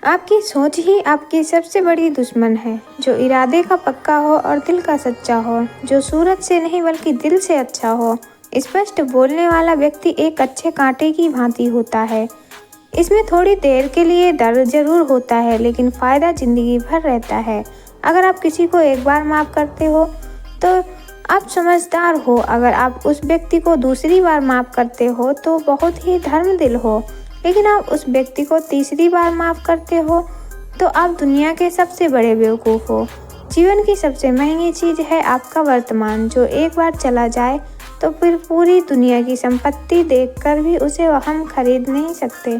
आपकी सोच ही आपकी सबसे बड़ी दुश्मन है। जो इरादे का पक्का हो और दिल का सच्चा हो, जो सूरत से नहीं बल्कि दिल से अच्छा हो। स्पष्ट बोलने वाला व्यक्ति एक अच्छे कांटे की भांति होता है। इसमें थोड़ी देर के लिए दर्द जरूर होता है, लेकिन फ़ायदा ज़िंदगी भर रहता है। अगर आप किसी को एक बार माफ़ करते हो तो आप समझदार हो। अगर आप उस व्यक्ति को दूसरी बार माफ़ करते हो तो बहुत ही धर्मदिल हो। लेकिन आप उस व्यक्ति को तीसरी बार माफ़ करते हो तो आप दुनिया के सबसे बड़े बेवकूफ़ हो। जीवन की सबसे महंगी चीज़ है आपका वर्तमान, जो एक बार चला जाए तो फिर पूरी दुनिया की संपत्ति देखकर भी उसे हम खरीद नहीं सकते।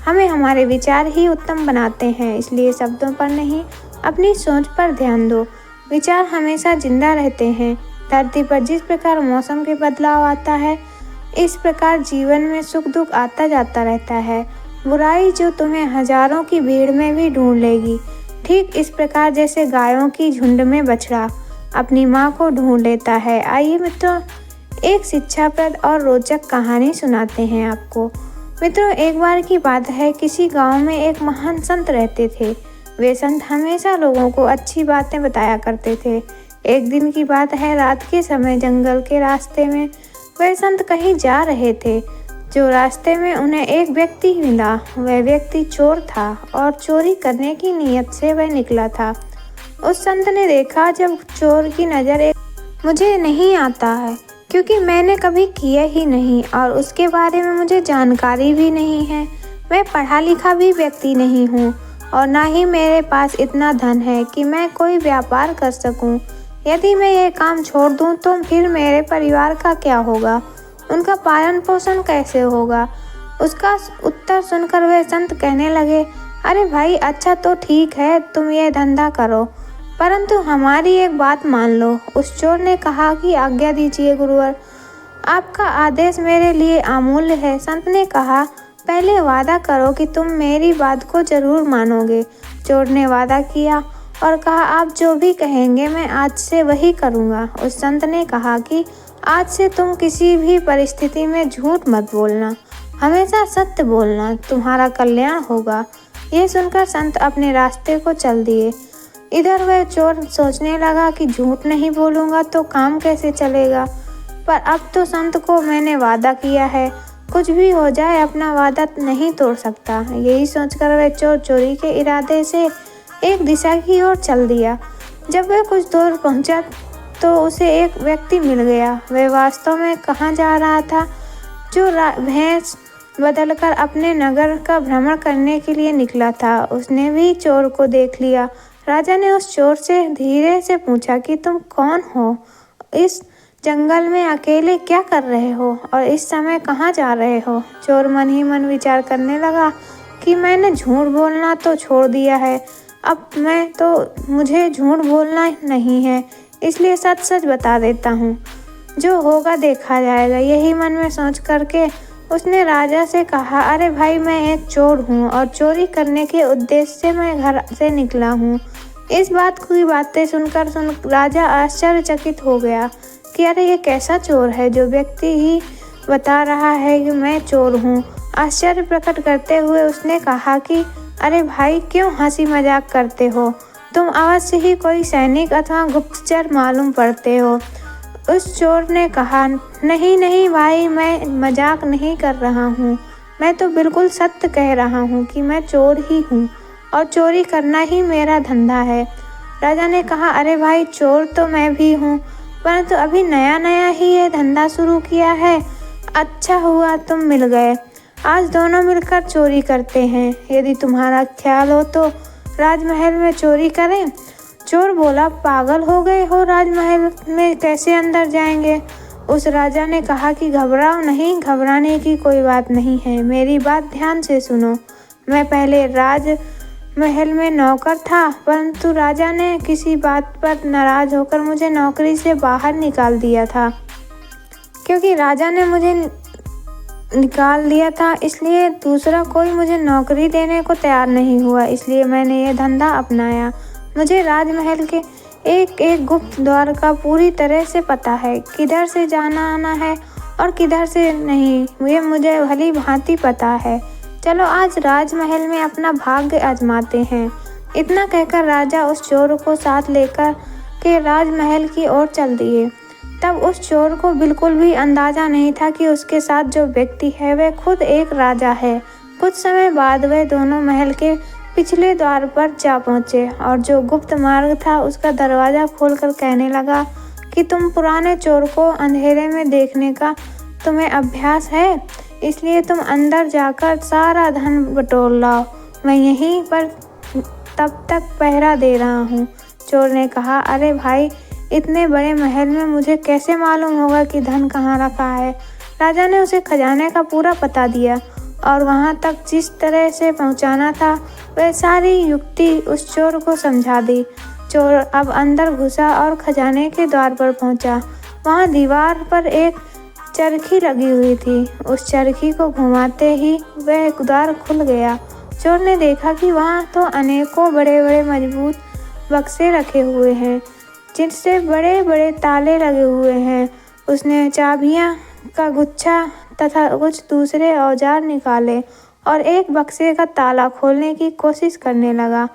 हमें हमारे विचार ही उत्तम बनाते हैं, इसलिए शब्दों पर नहीं, अपनी सोच पर ध्यान दो। विचार हमेशा जिंदा रहते हैं। धरती पर जिस प्रकार मौसम के बदलाव आता है, इस प्रकार जीवन में सुख दुख आता जाता रहता है। बुराई जो तुम्हें हजारों की भीड़ में भी ढूंढ लेगी, ठीक इस प्रकार जैसे गायों की झुंड में बछड़ा अपनी माँ को ढूंढ लेता है। आइए मित्रों, एक शिक्षाप्रद और रोचक कहानी सुनाते हैं आपको। मित्रों, एक बार की बात है, किसी गांव में एक महान संत रहते थे। वे संत हमेशा लोगों को अच्छी बातें बताया करते थे। एक दिन की बात है, रात के समय जंगल के रास्ते में वह संत कहीं जा रहे थे। जो रास्ते में उन्हें एक व्यक्ति मिला, वह व्यक्ति चोर था और चोरी करने की नीयत से वह निकला था। उस संत ने देखा, जब चोर की नज़र मुझे नहीं आता है, क्योंकि मैंने कभी किया ही नहीं और उसके बारे में मुझे जानकारी भी नहीं है। मैं पढ़ा लिखा भी व्यक्ति नहीं हूँ और ना ही मेरे पास इतना धन है कि मैं कोई व्यापार कर सकूँ। यदि मैं ये काम छोड़ दूँ तो फिर मेरे परिवार का क्या होगा, उनका पालन पोषण कैसे होगा। उसका उत्तर सुनकर वह संत कहने लगे, अरे भाई, अच्छा तो ठीक है, तुम ये धंधा करो, परंतु हमारी एक बात मान लो। उस चोर ने कहा कि आज्ञा दीजिए गुरुवर, आपका आदेश मेरे लिए अमूल्य है। संत ने कहा, पहले वादा करो कि तुम मेरी बात को जरूर मानोगे। चोर ने वादा किया और कहा, आप जो भी कहेंगे मैं आज से वही करूँगा। उस संत ने कहा कि आज से तुम किसी भी परिस्थिति में झूठ मत बोलना, हमेशा सत्य बोलना, तुम्हारा कल्याण होगा। ये सुनकर संत अपने रास्ते को चल दिए। इधर वह चोर सोचने लगा कि झूठ नहीं बोलूँगा तो काम कैसे चलेगा, पर अब तो संत को मैंने वादा किया है, कुछ भी हो जाए अपना वादा नहीं तोड़ सकता। यही सोचकर वह चोर चोरी के इरादे से एक दिशा की ओर चल दिया। जब वह कुछ दूर पहुंचा तो उसे एक व्यक्ति मिल गया। वह वास्तव में कहाँ जा रहा था, जो भेष बदलकर अपने नगर का भ्रमण करने के लिए निकला था। उसने भी चोर को देख लिया। राजा ने उस चोर से धीरे से पूछा कि तुम कौन हो, इस जंगल में अकेले क्या कर रहे हो और इस समय कहाँ जा रहे हो। चोर मन ही मन विचार करने लगा कि मैंने झूठ बोलना तो छोड़ दिया है, अब मुझे झूठ बोलना नहीं है, इसलिए सच सच बता देता हूँ, जो होगा देखा जाएगा। यही मन में सोच करके उसने राजा से कहा, अरे भाई, मैं एक चोर हूँ और चोरी करने के उद्देश्य से मैं घर से निकला हूँ। इस बात की बातें सुनकर राजा आश्चर्यचकित हो गया कि अरे ये कैसा चोर है जो व्यक्ति ही बता रहा है कि मैं चोर हूँ। आश्चर्य प्रकट करते हुए उसने कहा कि अरे भाई, क्यों हंसी मजाक करते हो, तुम अवश्य ही कोई सैनिक अथवा गुप्तचर मालूम पड़ते हो। उस चोर ने कहा, नहीं नहीं भाई, मैं मजाक नहीं कर रहा हूँ, मैं तो बिल्कुल सत्य कह रहा हूँ कि मैं चोर ही हूँ और चोरी करना ही मेरा धंधा है। राजा ने कहा, अरे भाई, चोर तो मैं भी हूँ, परंतु अभी नया नया ही ये धंधा शुरू किया है। अच्छा हुआ तुम मिल गए, आज दोनों मिलकर चोरी करते हैं। यदि तुम्हारा ख्याल हो तो राजमहल में चोरी करें। चोर बोला, पागल हो गए हो, राजमहल में कैसे अंदर जाएंगे। उस राजा ने कहा कि घबराओ नहीं, घबराने की कोई बात नहीं है, मेरी बात ध्यान से सुनो। मैं पहले राजमहल में नौकर था, परंतु राजा ने किसी बात पर नाराज होकर मुझे नौकरी से बाहर निकाल दिया था। क्योंकि राजा ने मुझे निकाल दिया था, इसलिए दूसरा कोई मुझे नौकरी देने को तैयार नहीं हुआ, इसलिए मैंने ये धंधा अपनाया। मुझे राजमहल के एक एक गुप्त द्वार का पूरी तरह से पता है, किधर से जाना आना है और किधर से नहीं, ये मुझे भली भांति पता है। चलो आज राजमहल में अपना भाग्य आजमाते हैं। इतना कहकर राजा उस चोर को साथ लेकर के राजमहल की ओर चल दिए। तब उस चोर को बिल्कुल भी अंदाजा नहीं था कि उसके साथ जो व्यक्ति है वह खुद एक राजा है। कुछ समय बाद वह दोनों महल के पिछले द्वार पर जा पहुंचे और जो गुप्त मार्ग था उसका दरवाजा खोलकर कहने लगा कि तुम पुराने चोर को अंधेरे में देखने का तुम्हें अभ्यास है, इसलिए तुम अंदर जाकर सारा धन बटोर लाओ। मैं यहीं पर तब तक पहरा दे रहा हूँ। चोर ने कहा, अरे भाई, इतने बड़े महल में मुझे कैसे मालूम होगा कि धन कहाँ रखा है। राजा ने उसे खजाने का पूरा पता दिया और वहाँ तक जिस तरह से पहुँचाना था वह सारी युक्ति उस चोर को समझा दी। चोर अब अंदर घुसा और खजाने के द्वार पर पहुँचा। वहाँ दीवार पर एक चरखी लगी हुई थी। उस चरखी को घुमाते ही वह द्वार खुल गया। चोर ने देखा कि वहाँ तो अनेकों बड़े बड़े मजबूत बक्से रखे हुए हैं जिनसे बड़े बड़े ताले लगे हुए हैं। उसने चाबियाँ का गुच्छा तथा कुछ दूसरे औजार निकाले और एक बक्से का ताला खोलने की कोशिश करने लगा,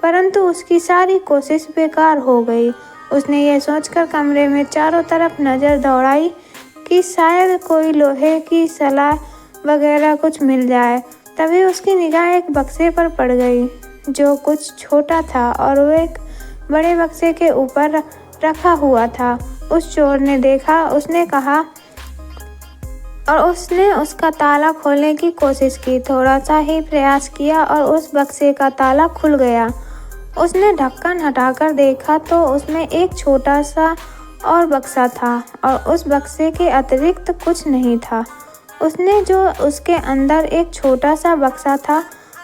परंतु उसकी सारी कोशिश बेकार हो गई। उसने यह सोचकर कमरे में चारों तरफ नज़र दौड़ाई कि शायद कोई लोहे की सलाह वगैरह कुछ मिल जाए। तभी उसकी निगाह एक बक्से पर पड़ गई जो कुछ छोटा था और वो एक बड़े बक्से के ऊपर रखा हुआ था। उस चोर ने देखा, उसने कहा और उसने उसका ताला खोलने की कोशिश की। थोड़ा सा ही प्रयास किया और उस बक्से का ताला खुल गया। उसने ढक्कन हटाकर देखा तो उसमें एक छोटा सा और बक्सा था और उस बक्से के अतिरिक्त कुछ नहीं था। उसने जो उसके अंदर एक छोटा सा बक्सा था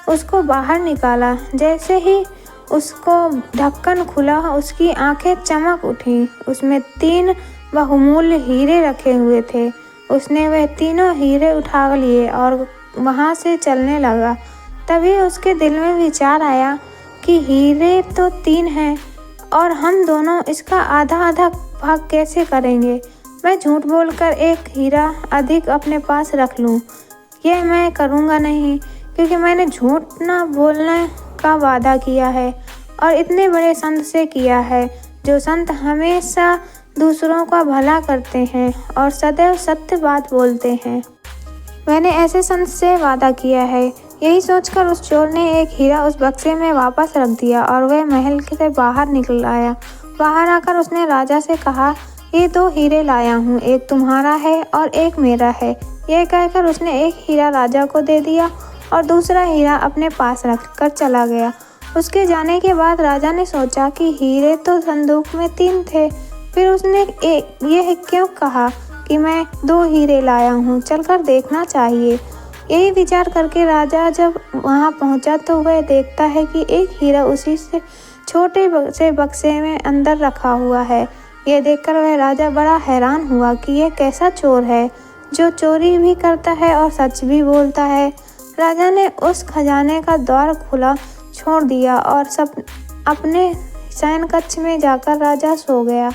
उसको बाहर निकाला। जैसे ही उसको ढक्कन खुला उसकी आंखें चमक उठी। उसमें 3 बहुमूल्य हीरे रखे हुए थे। उसने वह तीनों हीरे उठा लिए और वहाँ से चलने लगा। तभी उसके दिल में विचार आया कि हीरे तो 3 हैं और हम दोनों इसका आधा आधा भाग कैसे करेंगे। मैं झूठ बोलकर एक हीरा अधिक अपने पास रख लूँ। यह मैं करूँगा नहीं, क्योंकि मैंने झूठ ना बोलने का वादा किया है और इतने बड़े संत से किया है, जो संत हमेशा दूसरों का भला करते हैं और सदैव सत्य बात बोलते हैं। मैंने ऐसे संत से वादा किया है। यही सोचकर उस चोर ने एक हीरा उस बक्से में वापस रख दिया और वह महल से बाहर निकल आया। बाहर आकर उसने राजा से कहा, ये 2 हीरे लाया हूँ, एक तुम्हारा है और एक मेरा है। यह कहकर उसने एक हीरा राजा को दे दिया और दूसरा हीरा अपने पास रख कर चला गया। उसके जाने के बाद राजा ने सोचा कि हीरे तो संदूक में 3 थे, फिर उसने यह क्यों कहा कि मैं 2 हीरे लाया हूँ, चलकर देखना चाहिए। यही विचार करके राजा जब वहाँ पहुँचा तो वह देखता है कि एक हीरा उसी से छोटे से बक्से में अंदर रखा हुआ है। यह देखकर वह राजा बड़ा हैरान हुआ कि यह कैसा चोर है जो चोरी भी करता है और सच भी बोलता है। राजा ने उस खजाने का द्वार खुला छोड़ दिया और सब अपने शयन कक्ष में जाकर राजा सो गया।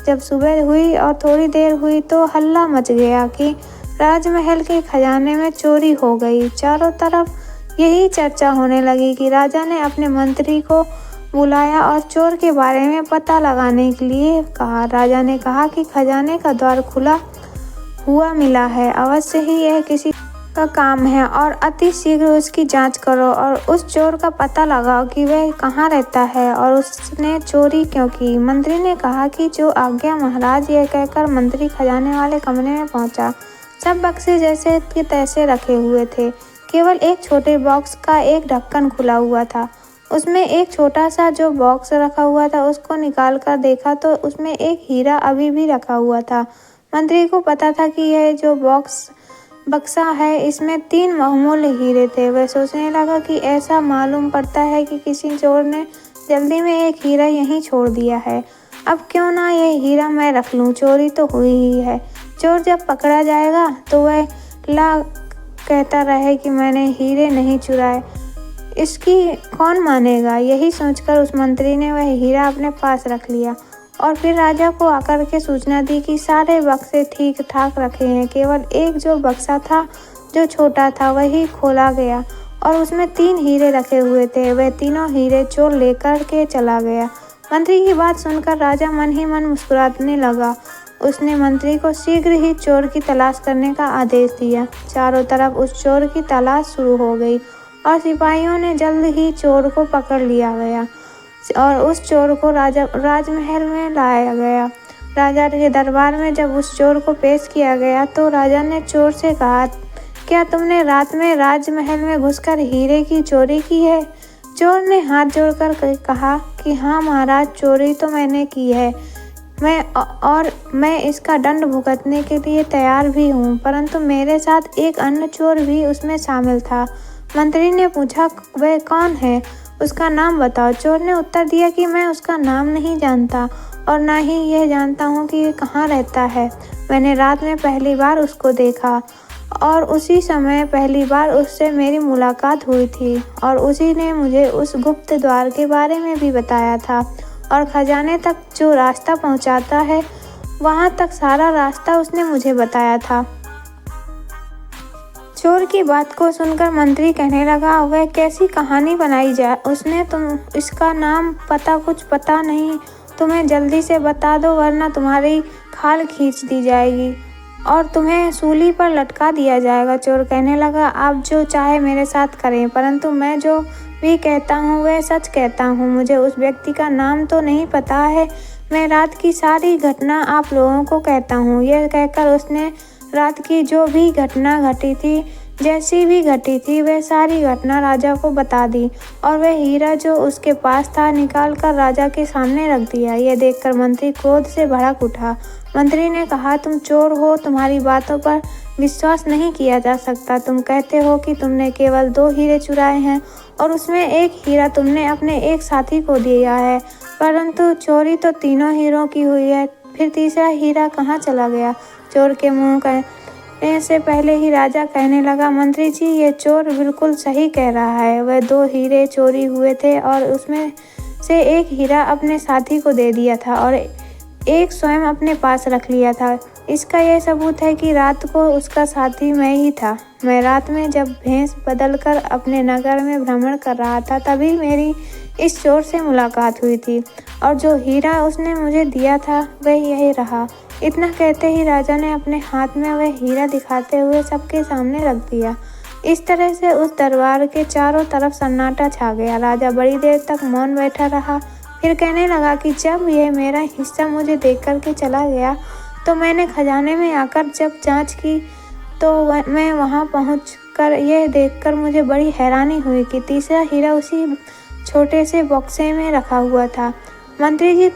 जब सुबह हुई और थोड़ी देर हुई तो हल्ला मच गया कि राजमहल के खजाने में चोरी हो गई। चारों तरफ यही चर्चा होने लगी कि राजा ने अपने मंत्री को बुलाया और चोर के बारे में पता लगाने के लिए कहा। राजा ने कहा कि खजाने का द्वार खुला हुआ मिला है, अवश्य ही यह किसी का काम है और अति शीघ्र उसकी जांच करो और उस चोर का पता लगाओ कि वह कहाँ रहता है और उसने चोरी क्यों की। मंत्री ने कहा कि जो आज्ञा महाराज। यह कहकर मंत्री खजाने वाले कमरे में पहुंचा। सब बक्से जैसे के तैसे रखे हुए थे, केवल एक छोटे बॉक्स का एक ढक्कन खुला हुआ था। उसमें एक छोटा सा जो बॉक्स रखा हुआ था उसको निकाल कर देखा तो उसमें एक हीरा अभी भी रखा हुआ था। मंत्री को पता था कि यह जो बक्सा है इसमें 3 बहुमूल्य हीरे थे। वह सोचने लगा कि ऐसा मालूम पड़ता है कि किसी चोर ने जल्दी में एक हीरा यहीं छोड़ दिया है। अब क्यों ना यह हीरा मैं रख लूँ, चोरी तो हुई ही है। चोर जब पकड़ा जाएगा तो वह कहता रहे कि मैंने हीरे नहीं चुराए, इसकी कौन मानेगा। यही सोचकर उस मंत्री ने वह हीरा अपने पास रख लिया और फिर राजा को आकर के सूचना दी कि सारे बक्से ठीक ठाक रखे हैं, केवल एक जो बक्सा था जो छोटा था वही खोला गया और उसमें 3 हीरे रखे हुए थे। वह तीनों हीरे चोर लेकर के चला गया। मंत्री की बात सुनकर राजा मन ही मन मुस्कुराने लगा। उसने मंत्री को शीघ्र ही चोर की तलाश करने का आदेश दिया। चारों तरफ उस चोर की तलाश शुरू हो गई और सिपाहियों ने जल्द ही चोर को पकड़ लिया गया और उस चोर को राजमहल में लाया गया। राजा के दरबार में जब उस चोर को पेश किया गया तो राजा ने चोर से कहा, क्या तुमने रात में राजमहल में घुसकर हीरे की चोरी की है? चोर ने हाथ जोड़कर कहा कि हाँ महाराज, चोरी तो मैंने की है। मैं इसका दंड भुगतने के लिए तैयार भी हूँ, परंतु मेरे साथ एक अन्य चोर भी उसमें शामिल था। मंत्री ने पूछा, वह कौन है? उसका नाम बताओ। चोर ने उत्तर दिया कि मैं उसका नाम नहीं जानता और ना ही यह जानता हूँ कि ये कहाँ रहता है। मैंने रात में पहली बार उसको देखा और उसी समय पहली बार उससे मेरी मुलाकात हुई थी और उसी ने मुझे उस गुप्त द्वार के बारे में भी बताया था और खजाने तक जो रास्ता पहुँचाता है वहाँ तक सारा रास्ता उसने मुझे बताया था। चोर की बात को सुनकर मंत्री कहने लगा, वह कैसी कहानी बनाई जाए? उसने तुम इसका नाम कुछ पता नहीं। तुम्हें जल्दी से बता दो वरना तुम्हारी खाल खींच दी जाएगी और तुम्हें सूली पर लटका दिया जाएगा। चोर कहने लगा, आप जो चाहे मेरे साथ करें, परंतु मैं जो भी कहता हूँ वह सच कहता हूँ। मुझे उस व्यक्ति का नाम तो नहीं पता है। मैं रात की सारी घटना आप लोगों को कहता हूँ। यह कहकर उसने रात की जो भी घटना घटी थी, जैसी भी घटी थी, वह सारी घटना राजा को बता दी और वह हीरा जो उसके पास था निकाल कर राजा के सामने रख दिया। यह देखकर मंत्री क्रोध से भड़क उठा। मंत्री ने कहा, तुम चोर हो, तुम्हारी बातों पर विश्वास नहीं किया जा सकता। तुम कहते हो कि तुमने केवल 2 हीरे चुराए हैं और उसमें एक हीरा तुमने अपने एक साथी को दिया है, परंतु चोरी तो तीनों हीरों की हुई है। फिर तीसरा हीरा कहाँ चला गया? चोर के मुंह कहने से पहले ही राजा कहने लगा, मंत्री जी, ये चोर बिल्कुल सही कह रहा है। वह 2 हीरे चोरी हुए थे और उसमें से एक हीरा अपने साथी को दे दिया था और एक स्वयं अपने पास रख लिया था। इसका यह सबूत है कि रात को उसका साथी मैं ही था। मैं रात में जब भेष बदलकर अपने नगर में भ्रमण कर रहा था तभी मेरी इस चोर से मुलाकात हुई थी और जो हीरा उसने मुझे दिया था वह यही रहा। इतना कहते ही राजा ने अपने हाथ में वह हीरा दिखाते हुए सबके सामने रख दिया। इस तरह से उस दरबार के चारों तरफ सन्नाटा छा गया। राजा बड़ी देर तक मौन बैठा रहा, फिर कहने लगा कि जब यह मेरा हिस्सा मुझे देख कर के चला गया तो मैंने खजाने में आकर जब जांच की तो मैं वहां पहुंचकर यह देखकर मुझे बड़ी हैरानी हुई कि तीसरा हीरा उसी छोटे से बक्से में रखा हुआ था। मंत्री जी,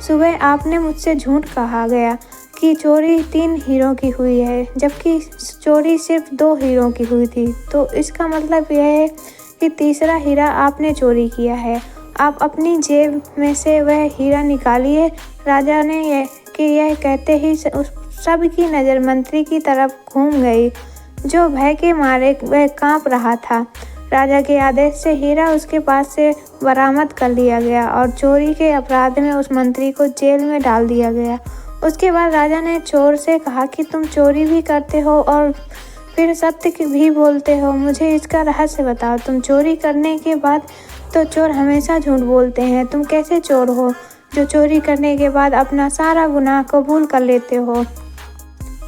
सुबह आपने मुझसे झूठ कहा गया कि चोरी 3 हीरों की हुई है, जबकि चोरी सिर्फ 2 हीरों की हुई थी। तो इसका मतलब यह है कि तीसरा हीरा आपने चोरी किया है। आप अपनी जेब में से वह हीरा निकालिए। राजा ने यह कहते ही सबकी नज़र मंत्री की तरफ घूम गई, जो भय के मारे वह कांप रहा था। राजा के आदेश से हीरा उसके पास से बरामद कर लिया गया और चोरी के अपराध में उस मंत्री को जेल में डाल दिया गया। उसके बाद राजा ने चोर से कहा कि तुम चोरी भी करते हो और फिर सत्य भी बोलते हो। मुझे इसका रहस्य बताओ। तुम चोरी करने के बाद तो चोर हमेशा झूठ बोलते हैं। तुम कैसे चोर हो जो चोरी करने के बाद अपना सारा गुनाह कबूल कर लेते हो?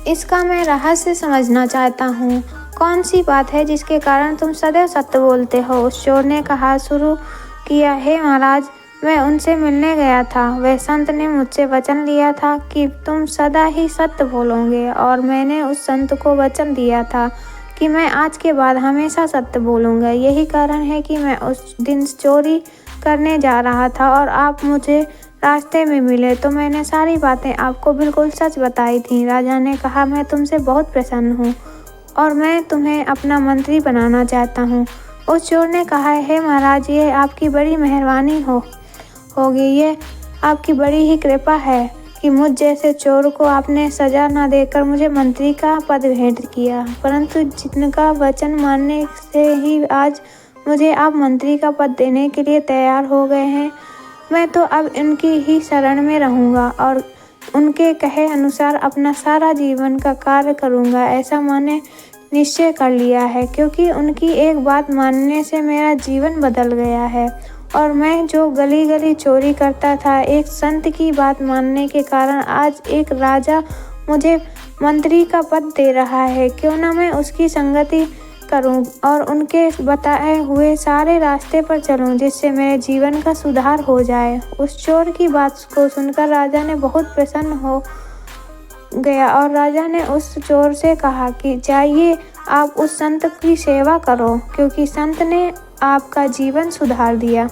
इसका मैं रहस्य समझना चाहता हूँ। कौन सी बात है जिसके कारण तुम सदैव सत्य बोलते हो? उस चोर ने कहा शुरू किया, हे महाराज, मैं उनसे मिलने गया था। वह संत ने मुझसे वचन लिया था कि तुम सदा ही सत्य बोलोगे और मैंने उस संत को वचन दिया था कि मैं आज के बाद हमेशा सत्य बोलूँगा। यही कारण है कि मैं उस दिन चोरी करने जा रहा था और आप मुझे रास्ते में मिले तो मैंने सारी बातें आपको बिल्कुल सच बताई थी। राजा ने कहा, मैं तुमसे बहुत प्रसन्न हूँ और मैं तुम्हें अपना मंत्री बनाना चाहता हूँ। उस चोर ने कहा, हे महाराज, ये आपकी बड़ी मेहरबानी होगी। ये आपकी बड़ी ही कृपा है कि मुझ जैसे चोर को आपने सजा न देकर मुझे मंत्री का पद भेंट किया, परंतु जिनका वचन मानने से ही आज मुझे आप मंत्री का पद देने के लिए तैयार हो गए हैं, मैं तो अब इनकी ही शरण में रहूँगा और उनके कहे अनुसार अपना सारा जीवन का कार्य करूँगा। ऐसा माने निश्चय कर लिया है, क्योंकि उनकी एक बात मानने से मेरा जीवन बदल गया है। और मैं जो गली गली चोरी करता था, एक संत की बात मानने के कारण आज एक राजा मुझे मंत्री का पद दे रहा है। क्यों ना मैं उसकी संगति करूं और उनके बताए हुए सारे रास्ते पर चलूं, जिससे मेरे जीवन का सुधार हो जाए। उस चोर की बात को सुनकर राजा ने बहुत प्रसन्न हो गया और राजा ने उस चोर से कहा कि जाइए, आप उस संत की सेवा करो, क्योंकि संत ने आपका जीवन सुधार दिया।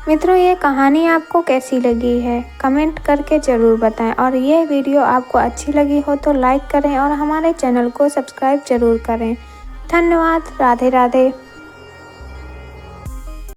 मित्रों, ये कहानी आपको कैसी लगी है कमेंट करके ज़रूर बताएं, और ये वीडियो आपको अच्छी लगी हो तो लाइक करें और हमारे चैनल को सब्सक्राइब ज़रूर करें। धन्यवाद। राधे राधे।